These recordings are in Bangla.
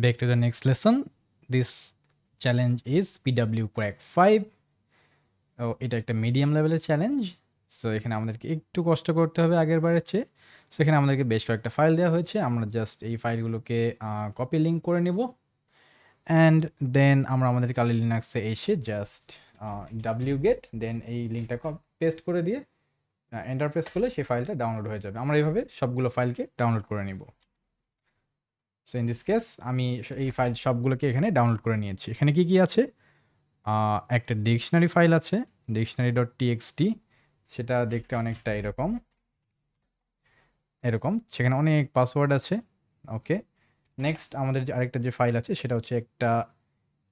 Back to the next lesson. This challenge is PW Crack 5. এটা একটা মিডিয়াম লেভেলের চ্যালেঞ্জ। সো এখানে আমাদেরকে একটু কষ্ট করতে হবে আগের বারের চেয়ে। সো এখানে আমাদেরকে বেশ কয়েকটা ফাইল দেওয়া হয়েছে। আমরা জাস্ট এই ফাইলগুলোকে কপি লিঙ্ক করে নিব, অ্যান্ড দেন আমরা আমাদের কালি লিনাক্সে এসে জাস্ট wget দেন এই লিঙ্কটা পেস্ট করে দিয়ে এন্টার প্রেস করলে সেই ফাইলটা ডাউনলোড হয়ে যাবে। আমরা এইভাবে সবগুলো ফাইলকে ডাউনলোড করে নিব। সো ইন দিস কেস আমি এই ফাইল সবগুলোকে এখানে ডাউনলোড করে নিয়েছি। এখানে কি কি আছে? একটা ডিকশনারি ফাইল আছে, dictionary.txt। সেটা দেখতে অনেকটা এরকম এরকম সেখানে অনেক পাসওয়ার্ড আছে। ওকে, নেক্সট আমাদের যে আরেকটা যে ফাইল আছে সেটা হচ্ছে একটা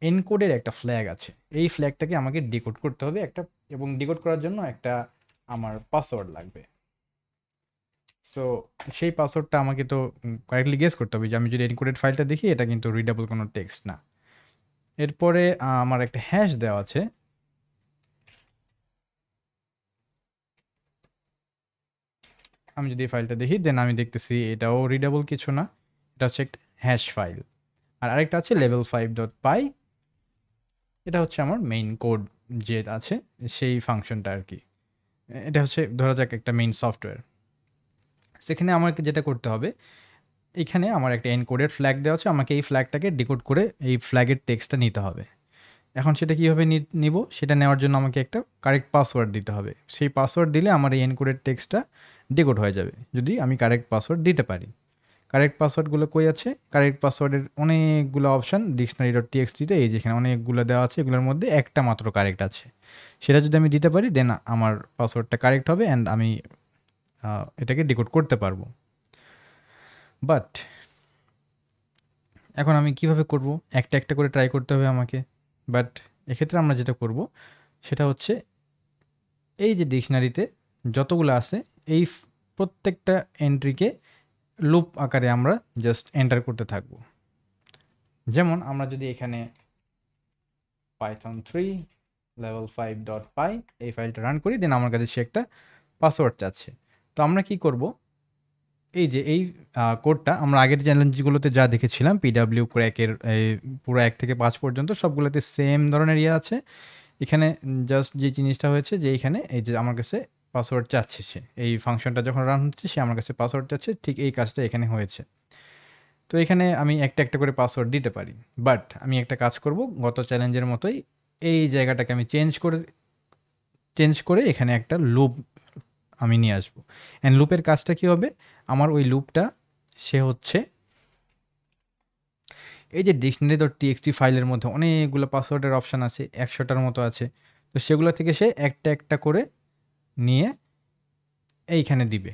এনকোডের একটা ফ্ল্যাগ আছে। এই ফ্ল্যাগটাকে আমাকে ডিকোড করতে হবে একটা, এবং ডিকোড করার জন্য একটা আমার পাসওয়ার্ড লাগবে। সো সেই পাসওয়ার্ডটা আমাকে তো কারেক্টলি গেস করতে হবে যে আমি যদি এনকোডেড ফাইলটা দেখি এটা কিন্তু রিডেবল কোনো টেক্সট না। এরপরে আমার একটা হ্যাশ দেওয়া আছে। আমি যদি এই ফাইলটা দেখি দেন আমি দেখতেছি এটাও রিডেবল কিছু না, এটা হচ্ছে একটা হ্যাশ ফাইল। আর আরেকটা আছে level5.py, এটা হচ্ছে আমার মেইন কোড যে আছে সেই ফাংশনটা আর কি। এটা হচ্ছে ধরা যাক একটা মেইন সফটওয়্যার। সেখানে আমাকে যেটা করতে হবে, এখানে আমার একটা এনকোডেড ফ্ল্যাগ দেওয়া আছে, আমাকে এই ফ্ল্যাগটাকে ডিকোড করে এই ফ্ল্যাগের টেক্সটটা নিতে হবে। এখন সেটা কীভাবে নিব, সেটা নেওয়ার জন্য আমাকে একটা কারেক্ট পাসওয়ার্ড দিতে হবে। সেই পাসওয়ার্ড দিলে আমার এই এনকোডেড টেক্সটটা ডিকোড হয়ে যাবে, যদি আমি কারেক্ট পাসওয়ার্ড দিতে পারি। কারেক্ট পাসওয়ার্ডগুলো কই আছে? কারেক্ট পাসওয়ার্ডের অনেকগুলো অপশান dictionary.txt-তে এই যেখানে অনেকগুলো দেওয়া আছে, এগুলোর মধ্যে একটা মাত্র কারেক্ট আছে। সেটা যদি আমি দিতে পারি দেন আমার পাসওয়ার্ডটা কারেক্ট হবে অ্যান্ড আমি এটাকে ডিকোড করতে পারবো। বাট এখন আমি কিভাবে করব? একটা একটা করে ট্রাই করতে হবে আমাকে। বাট এক্ষেত্রে আমরা যেটা করব সেটা হচ্ছে এই যে ডিকশনারিতে যতগুলো আছে এই প্রত্যেকটা এন্ট্রিকে লুপ আকারে আমরা জাস্ট এন্টার করতে থাকব। যেমন আমরা যদি এখানে python3 level5.py এই ফাইলটা রান করি দেন আমার কাছে সে একটা পাসওয়ার্ড চাচ্ছে। তো আমরা কি করব, এই যে এই কোডটা আমরা আগের চ্যালেঞ্জগুলোতে যা দেখেছিলাম পিডাব্লিউ ক্র্যাকের পুরো 1 থেকে 5 পর্যন্ত সবগুলোতে সেম ধরনের ইয়ে আছে। এখানে জাস্ট যে জিনিসটা হয়েছে যে এইখানে এই যে আমার কাছে পাসওয়ার্ড চাচ্ছে, সে এই ফাংশনটা যখন রান হচ্ছে সে আমার কাছে পাসওয়ার্ড চাচ্ছে, ঠিক এই কাজটা এখানে হয়েছে। তো এখানে আমি একটা একটা করে পাসওয়ার্ড দিতে পারি, বাট আমি একটা কাজ করব গত চ্যালেঞ্জের মতোই এই জায়গাটাকে আমি চেঞ্জ করে এখানে একটা লুপ আমি নিয়ে আসবো। অ্যান্ড লুপের কাজটা কি হবে, আমার ওই লুপটা সে হচ্ছে এই যে dictionary.txt ফাইলের মধ্যে অনেকগুলো পাসওয়ার্ডের অপশান আছে, 100টার মতো আছে। তো সেগুলো থেকে সে একটা একটা করে নিয়ে এইখানে দিবে,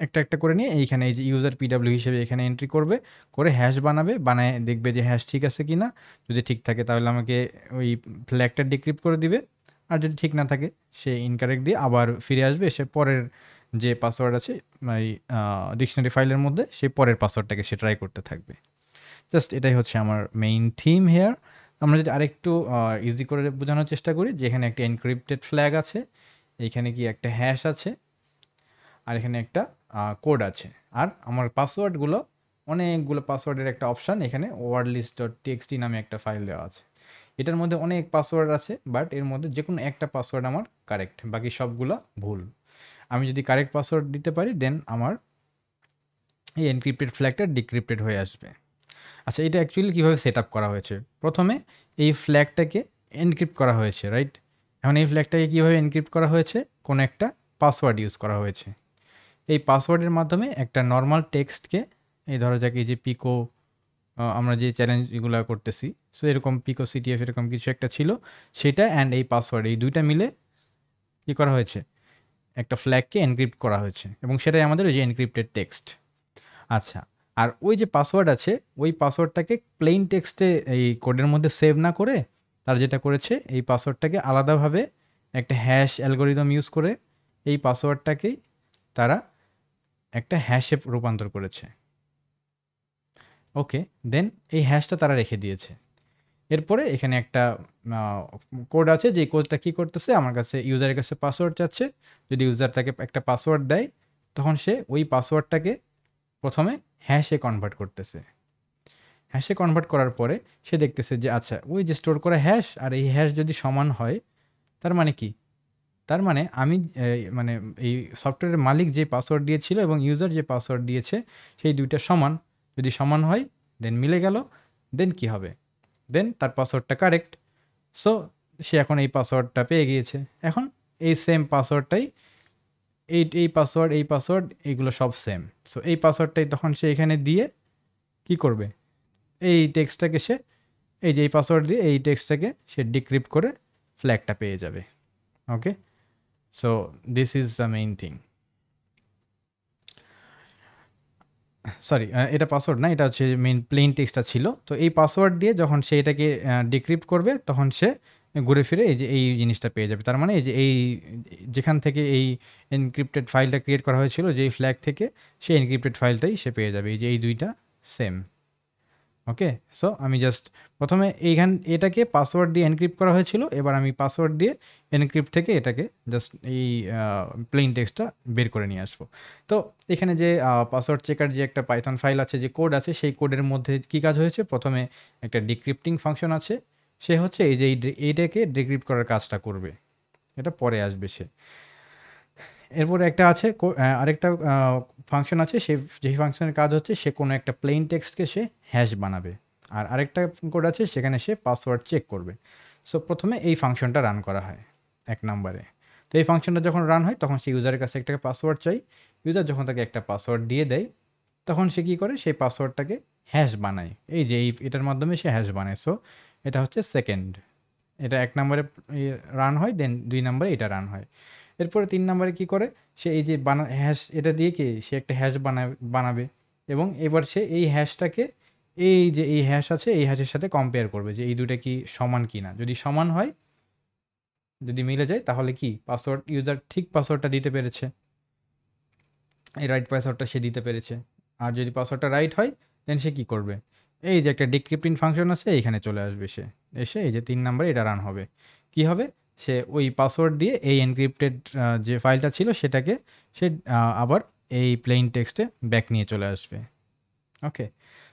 একটা একটা করে নিয়ে এইখানে এই যে ইউজার পিডাব্লিউ হিসেবে এখানে এন্ট্রি করবে, করে হ্যাশ বানাবে, বানায় দেখবে যে হ্যাশ ঠিক আছে কি না। যদি ঠিক থাকে তাহলে আমাকে ওই ফ্ল্যাগটা ডিক্রিপ্ট করে দিবে, আর যদি ঠিক না থাকে সে ইনকারেক্ট দিয়ে আবার ফিরে আসবে, সে পরের যে পাসওয়ার্ড আছে এই ডিকশনারি ফাইলের মধ্যে সেই পরের পাসওয়ার্ডটাকে সে ট্রাই করতে থাকবে। জাস্ট এটাই হচ্ছে আমার মেইন থিম হেয়ার। আমরা যদি আরেকটু ইজি করে বোঝানোর চেষ্টা করি, যে এখানে একটা এনক্রিপ্টেড ফ্ল্যাগ আছে, এইখানে কি একটা হ্যাশ আছে, আর এখানে একটা কোড আছে, আর আমার পাসওয়ার্ডগুলো অনেকগুলো পাসওয়ার্ডের একটা অপশান এখানে wordlist.txt নামে একটা ফাইল দেওয়া আছে। এটার মধ্যে অনেক পাসওয়ার্ড আছে, বাট এর মধ্যে যে কোনো একটা পাসওয়ার্ড আমার কারেক্ট, বাকি সবগুলো ভুল। আমি যদি কারেক্ট পাসওয়ার্ড দিতে পারি দেন আমার এই এনক্রিপ্টেড ফ্ল্যাগটা ডিক্রিপ্টেড হয়ে আসবে। আচ্ছা, এটা অ্যাকচুয়ালি কীভাবে সেট আপ করা হয়েছে? প্রথমে এই ফ্ল্যাগটাকে এনক্রিপ্ট করা হয়েছে, রাইট? এখন এই ফ্ল্যাগটাকে কীভাবে এনক্রিপ্ট করা হয়েছে? কোনো একটা পাসওয়ার্ড ইউজ করা হয়েছে। এই পাসওয়ার্ডের মাধ্যমে একটা নর্মাল টেক্সটকে, এই ধরা যাক এই যে পিকো, আমরা যে চ্যালেঞ্জগুলো করতেছি, সো এরকম পিকো সিটিএফ এরকম কিছু একটা ছিল, সেটা অ্যান্ড এই পাসওয়ার্ড এই দুইটা মিলে কী করা হয়েছে? একটা ফ্ল্যাগকে এনক্রিপ্ট করা হয়েছে, এবং সেটাই আমাদের ওই যে এনক্রিপ্টেড টেক্সট। আচ্ছা, আর ওই যে পাসওয়ার্ড আছে ওই পাসওয়ার্ডটাকে প্লেইন টেক্সটে এই কোডের মধ্যে সেভ না করে তারা যেটা করেছে, এই পাসওয়ার্ডটাকে আলাদাভাবে একটা হ্যাশ অ্যালগোরিদম ইউজ করে এই পাসওয়ার্ডটাকেই তারা একটা হ্যাশে রূপান্তর করেছে। ওকে, দেন এই হ্যাশটা তারা রেখে দিয়েছে। এরপরে এখানে একটা কোড আছে, যে কোডটা কী করতেছে, আমার কাছে ইউজারের কাছে পাসওয়ার্ড চাচ্ছে। যদি ইউজার তাকে একটা পাসওয়ার্ড দেয় তখন সে ওই পাসওয়ার্ডটাকে প্রথমে হ্যাশে কনভার্ট করতেছে। হ্যাশে কনভার্ট করার পরে সে দেখতেছে যে আচ্ছা ওই যে স্টোর করা হ্যাশ আর এই হ্যাশ যদি সমান হয়, তার মানে কি, তার মানে আমি মানে এই সফটওয়্যারের মালিক যে পাসওয়ার্ড দিয়েছিল এবং ইউজার যে পাসওয়ার্ড দিয়েছে সেই দুইটা সমান। যদি সমান হয় দেন মিলে গেল, দেন কি হবে, দেন তার পাসওয়ার্ডটা কারেক্ট। সো সে এখন এই পাসওয়ার্ডটা পেয়ে গিয়েছে। এখন এই সেম পাসওয়ার্ডটাই, এই পাসওয়ার্ড, এই পাসওয়ার্ড, এইগুলো সব সেম। সো এই পাসওয়ার্ডটাই তখন সে এখানে দিয়ে কি করবে, এই টেক্সটটাকে সে, এই যে এই পাসওয়ার্ড দিয়ে এই টেক্সটটাকে সে ডিক্রিপ্ট করে ফ্ল্যাগটা পেয়ে যাবে। Okay, so this is the main thing. Sorry, এটা পাসওয়ার্ড না, এটা হচ্ছে মেইন প্লেন টেক্সটটা ছিল। তো এই পাসওয়ার্ড দিয়ে যখন সে এটাকে ডিক্রিপ্ট করবে তখন সে ঘুরে ফিরে এই যে এই জিনিসটা পেয়ে যাবে। তার মানে এই যে এই যেখান থেকে এই এনক্রিপ্টেড ফাইলটা ক্রিয়েট করা হয়েছিল, যেই ফ্ল্যাগ থেকে, সেই এনক্রিপ্টেড ফাইলটাই সে পেয়ে যাবে। এই যে এই দুইটা সেম। ওকে, সো আমি জাস্ট প্রথমে এটাকে পাসওয়ার্ড দিয়ে এনক্রিপ্ট করা হয়েছিল, এবার আমি পাসওয়ার্ড দিয়ে এনক্রিপ্ট থেকে এটাকে জাস্ট এই প্লেন টেক্সটটা বের করে নিয়ে আসবো। তো এখানে যে পাসওয়ার্ড চেকার যে একটা পাইথন ফাইল আছে, যে কোড আছে, সেই কোডের মধ্যে কি কাজ হয়েছে, প্রথমে একটা ডিক্রিপ্টিং ফাংশন আছে, সে হচ্ছে এই যে এইটাকে ডিক্রিপ্ট করার কাজটা করবে, এটা পরে আসবে সে। এরপরে একটা আছে আরেকটা ফাংশন আছে, যেই ফাংশনের কাজ হচ্ছে সে কোনো একটা প্লেন টেক্সটকে সে হ্যাশ বানাবে। আর আরেকটা কোড আছে, সেখানে সে পাসওয়ার্ড চেক করবে। সো প্রথমে এই ফাংশনটা রান করা হয় 1 নম্বরে। তো এই ফাংশনটা যখন রান হয় তখন সে ইউজারের কাছে একটা পাসওয়ার্ড চাই। ইউজার যখন তাকে একটা পাসওয়ার্ড দিয়ে দেয় তখন সে কী করে, সেই পাসওয়ার্ডটাকে হ্যাশ বানায়। এই যে এটার মাধ্যমে সে হ্যাশ বানায়। সো এটা হচ্ছে সেকেন্ড, এটা 1 নম্বরে রান হয়, দেন 2 নম্বরে এটা রান হয়। এরপরে 3 নম্বরে কি করে, সে এই যে হ্যাশ, এটা দিয়ে কি সে একটা হ্যাশ বানাবে এবং এবার সে এই হ্যাশটাকে, এই যে এই হ্যাশ আছে এই হ্যাশের সাথে কম্পেয়ার করবে যে এই দুটো কি সমান কি না। যদি সমান হয়, যদি মিলে যায়, তাহলে কি পাসওয়ার্ড, ইউজার ঠিক পাসওয়ার্ডটা দিতে পেরেছে, এই রাইট পাসওয়ার্ডটা সে দিতে পেরেছে। আর যদি পাসওয়ার্ডটা রাইট হয় দেন সে কী করবে, এই যে একটা ডিক্রিপ্টিং ফাংশন আছে এইখানে চলে আসবে সে, এসে এই যে 3 নম্বরে এটা রান হবে। কি হবে, সে ওই পাসওয়ার্ড দিয়ে এই এনক্রিপ্টেড যে ফাইলটা ছিল সেটাকে সে আবার এই প্লেন টেক্সটে ব্যাক নিয়ে চলে আসবে। Okay,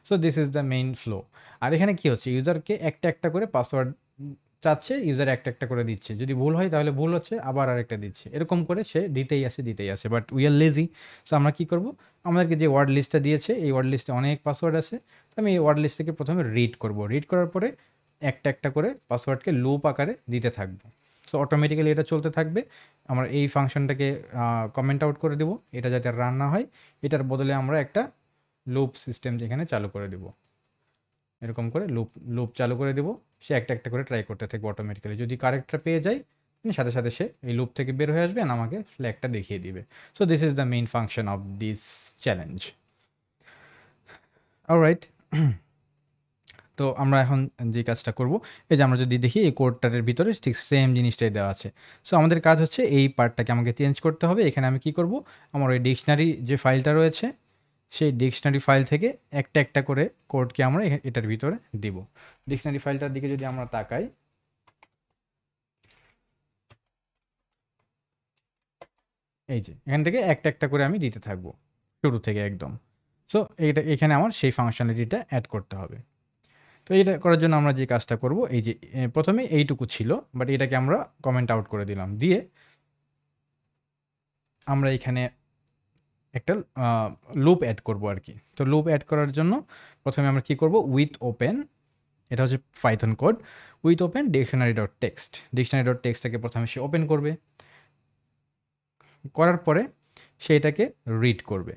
so this is the main flow. আর এখানে কি হচ্ছে, ইউজারকে একটা একটা করে পাসওয়ার্ড চাচ্ছে, ইউজার একটা একটা করে দিচ্ছে, যদি ভুল হয় তাহলে ভুল হচ্ছে, আবার আরেকটা দিচ্ছে, এরকম করে সে দিতেই আসে। But we are lazy, so আমরা কী করবো, আমাদেরকে যে ওয়ার্ড লিস্টটা দিয়েছে এই ওয়ার্ড লিস্টে অনেক পাসওয়ার্ড আছে। তো আমি এই ওয়ার্ড লিস্ট থেকে প্রথমে রিড করব, রিড করার পরে একটা একটা করে পাসওয়ার্ডকে লুপ আকারে দিতে থাকবো। সো অটোমেটিক্যালি এটা চলতে থাকবে। আমরা এই ফাংশনটাকে কমেন্ট আউট করে দেবো, এটা যাতে রান না হয়। এটার বদলে আমরা একটা লুপ সিস্টেম যেখানে চালু করে দেবো, এরকম করে লুপ লুপ চালু করে দেবো। সে একটা একটা করে ট্রাই করতে থাকবে অটোমেটিক্যালি। যদি কারেক্টটা পেয়ে যায় সাথে সাথে সে এই লুপ থেকে বের হয়ে আসবে আর আমাকে ফ্ল্যাগটা দেখিয়ে দিবে। So this is the main function of this challenge. Alright, তো আমরা এখন যে কাজটা করব, এই যে আমরা যদি দেখি এই কোডটার ভিতরে ঠিক সেম জিনিসটাই দেওয়া আছে। সো আমাদের কাজ হচ্ছে এই পার্টটাকে আমাকে চেঞ্জ করতে হবে। এখানে আমি কি করব, আমার ওই ডিকশনারি যে ফাইলটা রয়েছে সেই ডিকশনারি ফাইল থেকে একটা একটা করে কোডকে আমরা এটার ভিতরে দিব। ডিকশনারি ফাইলটার দিকে যদি আমরা তাকাই, এই যে এখান থেকে একটা একটা করে আমি দিতে থাকবো শুরু থেকে একদম। সো এখানে আমার সেই ফাংশনালিটিটা অ্যাড করতে হবে। তো এটা করার জন্য আমরা যে কাজটা করব, এই যে প্রথমে এইটুকু ছিল, বাট এটাকে আমরা কমেন্ট আউট করে দিলাম, দিয়ে আমরা এখানে একটা লুপ অ্যাড করব আর কি। তো লুপ অ্যাড করার জন্য প্রথমে আমরা কি করব, উইথ ওপেন, এটা হচ্ছে Python code, with open dictionary dot text. Dictionary dot টেক্সটটাকে প্রথমে সে ওপেন করবে, করার পরে সে এটাকে রিড করবে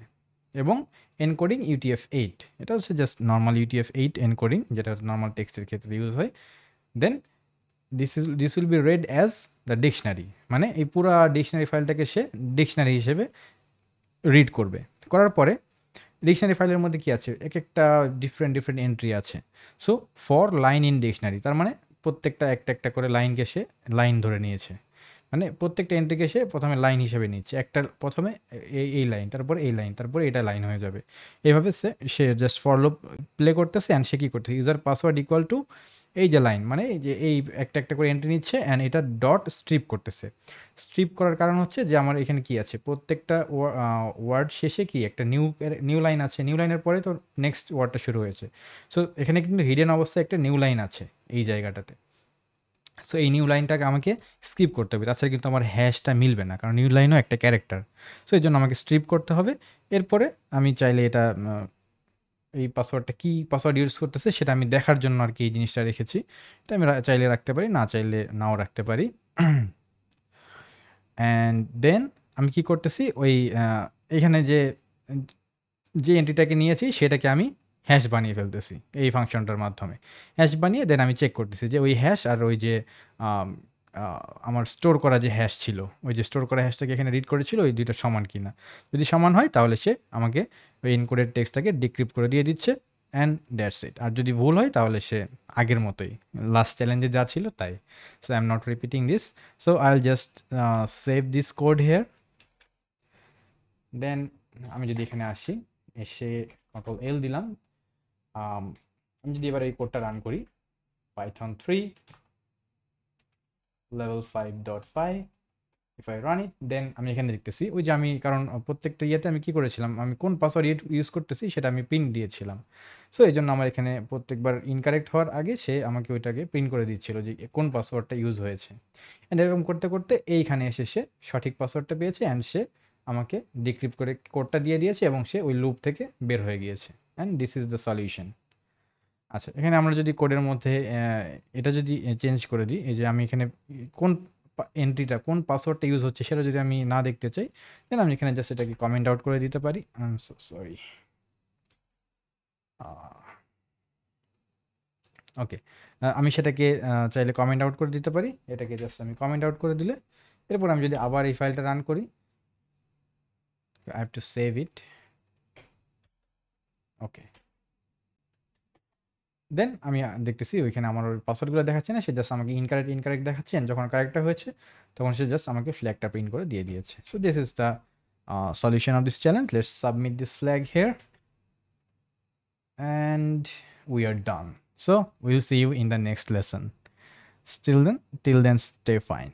এবং এনকোডিং UTF-8, এটা হচ্ছে জাস্ট নর্মাল UTF-8 এনকোডিং, যেটা নর্মাল টেক্সটের ক্ষেত্রে ইউজ হয়। Then this will be read as the dictionary, মানে এই পুরো ডিকশনারি ফাইলটাকে সে ডিকশনারি হিসেবে রিড করবে। করার পরে ডিকশনারি ফাইলের মধ্যে কি আছে, এক একটা ডিফারেন্ট এন্ট্রি আছে। So for line in dictionary, তার মানে প্রত্যেকটা একটা একটা করে লাইনকে সে লাইন ধরে নিয়েছে, মানে প্রত্যেকটা এন্ট্রিকে সে প্রথমে লাইন হিসেবে নিচ্ছে। একটা প্রথমে এই লাইন, তারপরে এই লাইন, তারপরে এটা লাইন হয়ে যাবে। এইভাবে সে জাস্ট ফর লুপ প্লে করতেছে। অ্যান্ড সে কী করতেছে, ইউজার পাসওয়ার্ড ইকুয়াল টু এই যে লাইন মানে এই যে এই একটা একটা করে এন্ট্রি নিচ্ছে অ্যান্ড এটা ডট স্ট্রিপ করতেছে। স্ট্রিপ করার কারণ হচ্ছে যে আমার এখানে কি আছে, প্রত্যেকটা ওয়ার্ড শেষে কি একটা নিউ লাইন আছে, নিউ লাইনের পরে তো নেক্সট ওয়ার্ডটা শুরু হয়েছে। সো এখানে কিন্তু হিডেন অবস্থায় একটা নিউ লাইন আছে এই জায়গাটাতে। সো এই নিউ লাইনটাকে আমাকে স্কিপ করতে হবে, তাছাড়া কিন্তু আমার হ্যাশটা মিলবে না, কারণ নিউ লাইনও একটা ক্যারেক্টার। সো এই জন্য আমাকে স্ট্রিপ করতে হবে। এরপরে আমি চাইলে এটা এই পাসওয়ার্ডটা কী পাসওয়ার্ড ইউজ করতেছে সেটা আমি দেখার জন্য আর কি এই জিনিসটা রেখেছি। এটা আমি চাইলে রাখতে পারি, না চাইলে নাও রাখতে পারি। অ্যান্ড দেন আমি কি করতেছি, ওই এখানে যে এন্ট্রিটাকে নিয়েছি সেটাকে আমি হ্যাশ বানিয়ে ফেলতেছি এই ফাংশনটার মাধ্যমে। হ্যাশ বানিয়ে দেন আমি চেক করতেছি যে ওই হ্যাশ আর ওই যে আম, আমার স্টোর করা যে হ্যাশ ছিল, ওই যে স্টোর করা হ্যাশটাকে এখানে রিড করেছিল, ওই দুইটা সমান কিনা। যদি সমান হয় তাহলে সে আমাকে ওই ইনকোডেড টেক্সটটাকে ডিক্রিপ্ট করে দিয়ে দিচ্ছে অ্যান্ড দ্যাটস ইট। আর যদি ভুল হয় তাহলে সে আগের মতোই লাস্ট চ্যালেঞ্জে যা ছিল তাই। So I am not repeating this. So I will just save this code here. Then আমি যদি এখানে আসি, এসে কন্ট্রোল এল দিলাম। আমি যদি এবার এই কোডটা রান করি, python 3 level 5.py, if I run it, then আমি এখানে দেখতেছি ওই যে আমি, কারণ প্রত্যেকটা ইয়েতে আমি কি করেছিলাম, আমি কোন পাসওয়ার্ড ইউজ করতেছি সেটা আমি প্রিন্ট দিয়েছিলাম। সো এই জন্য আমার এখানে প্রত্যেকবার ইনকারেক্ট হওয়ার আগে সে আমাকে ওইটাকে প্রিন্ট করে দিচ্ছিল যে কোন পাসওয়ার্ডটা ইউজ হয়েছে। অ্যান্ড এরকম করতে করতে এইখানে এসে সে সঠিক পাসওয়ার্ডটা পেয়েছে অ্যান্ড সে আমাকে ডিক্রিপ্ট করে কোডটা দিয়ে দিয়েছে এবং সে ওই লুপ থেকে বের হয়ে গিয়েছে। And this is the solution. আচ্ছা, এখানে আমরা যদি কোডের মধ্যে এটা যদি চেঞ্জ করে দিই, এই যে আমি এখানে কোন এন্ট্রিটা কোন পাসওয়ার্ডটা ইউজ হচ্ছে সেটা যদি আমি না দেখতে চাই, দেন আমি এখানে জাস্ট এটাকে কমেন্ট আউট করে দিতে পারি। I am so sorry. Okay, আমি সেটাকে চাইলে কমেন্ট আউট করে দিতে পারি। এটাকে জাস্ট আমি কমেন্ট আউট করে দিলে এরপর আমি যদি আবার এই ফাইলটা রান করি, I have to save it. Okay, then আমি দেখতেছি ওইখানে আমার ওই পাসওয়ার্ডগুলো দেখাচ্ছে না, সে জাস্ট আমাকে ইনকারেক্ট দেখাচ্ছে, and যখন কারেক্টটা হয়েছে তখন সে জাস্ট আমাকে ফ্ল্যাগটা প্রিন্ট করে দিয়ে দিয়েছে। So this is the solution of this challenge. Let's submit this flag here and we are done. So we'll see you in the next lesson. Till then stay fine.